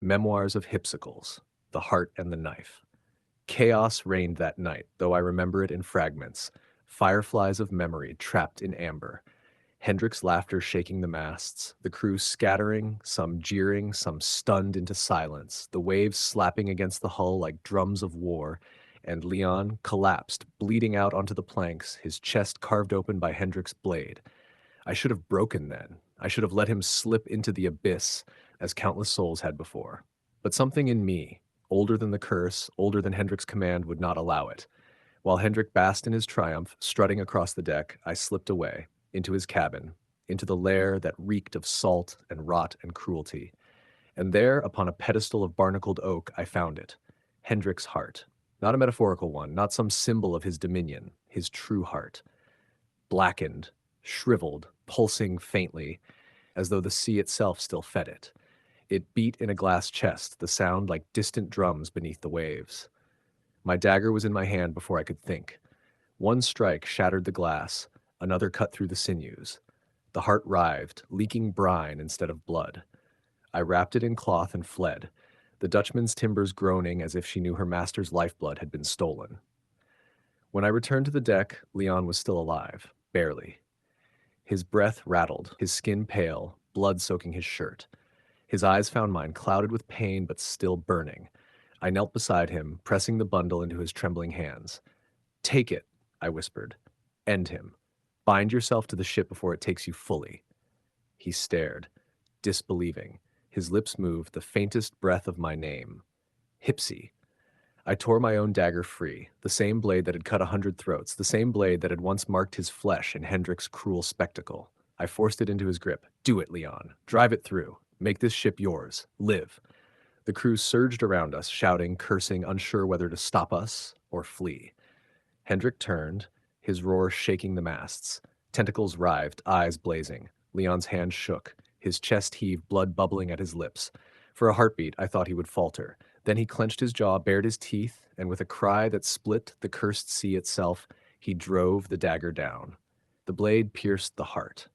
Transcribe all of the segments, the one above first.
Memoirs of Hypsicles, The Heart and the Knife. Chaos reigned that night, though I remember it in fragments, fireflies of memory trapped in amber. Hendrik's laughter shaking the masts, the crew scattering, some jeering, some stunned into silence, the waves slapping against the hull like drums of war, and Leon collapsed, bleeding out onto the planks, his chest carved open by Hendrik's blade. I should have broken then. I should have let him slip into the abyss, as countless souls had before. But something in me, older than the curse, older than Hendrik's command, would not allow it. While Hendrik basked in his triumph, strutting across the deck, I slipped away, into his cabin, into the lair that reeked of salt and rot and cruelty. And there, upon a pedestal of barnacled oak, I found it. Hendrik's heart. Not a metaphorical one, not some symbol of his dominion, his true heart. Blackened, shriveled, pulsing faintly, as though the sea itself still fed it. It beat in a glass chest, the sound like distant drums beneath the waves. My dagger was in my hand before I could think. One strike shattered the glass, another cut through the sinews. The heart writhed, leaking brine instead of blood. I wrapped it in cloth and fled, the Dutchman's timbers groaning as if she knew her master's lifeblood had been stolen. When I returned to the deck, Leon was still alive, barely. His breath rattled, his skin pale, blood soaking his shirt. His eyes found mine, clouded with pain but still burning. I knelt beside him, pressing the bundle into his trembling hands. "Take it," I whispered. "End him. Bind yourself to the ship before it takes you fully." He stared, disbelieving. His lips moved, the faintest breath of my name. Hypsy. I tore my own dagger free, the same blade that had cut 100 throats, the same blade that had once marked his flesh in Hendrik's cruel spectacle. I forced it into his grip. "Do it, Leon. Drive it through. Make this ship yours. Live." The crew surged around us, shouting, cursing, unsure whether to stop us or flee. Hendrik turned, his roar shaking the masts. Tentacles writhed, eyes blazing. Leon's hand shook. His chest heaved, blood bubbling at his lips. For a heartbeat, I thought he would falter. Then he clenched his jaw, bared his teeth, and with a cry that split the cursed sea itself, he drove the dagger down. The blade pierced the heart.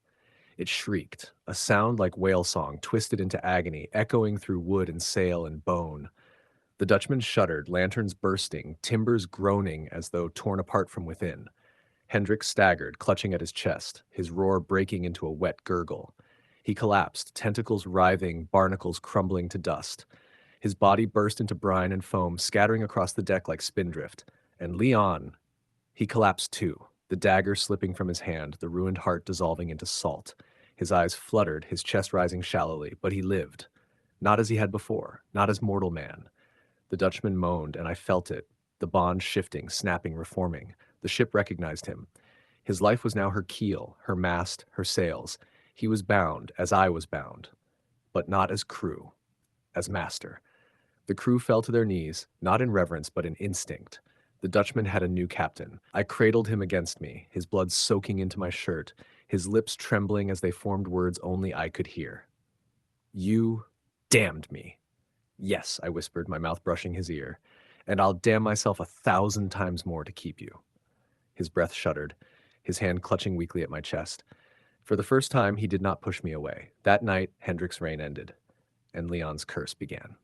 It shrieked, a sound like whale song, twisted into agony, echoing through wood and sail and bone. The Dutchman shuddered, lanterns bursting, timbers groaning as though torn apart from within. Hendrik staggered, clutching at his chest, his roar breaking into a wet gurgle. He collapsed, tentacles writhing, barnacles crumbling to dust. His body burst into brine and foam, scattering across the deck like spindrift. And Leon, he collapsed too, the dagger slipping from his hand, the ruined heart dissolving into salt. His eyes fluttered, his chest rising shallowly, but he lived. Not as he had before, not as mortal man. The Dutchman moaned, and I felt it, the bond shifting, snapping, reforming. The ship recognized him. His life was now her keel, her mast, her sails. He was bound, as I was bound, but not as crew, as master. The crew fell to their knees, not in reverence, but in instinct. The Dutchman had a new captain. I cradled him against me, his blood soaking into my shirt, his lips trembling as they formed words only I could hear. "You damned me." "Yes," I whispered, my mouth brushing his ear, "and I'll damn myself 1,000 times more to keep you." His breath shuddered, his hand clutching weakly at my chest. For the first time, he did not push me away. That night, Hendrik's reign ended, and Leon's curse began.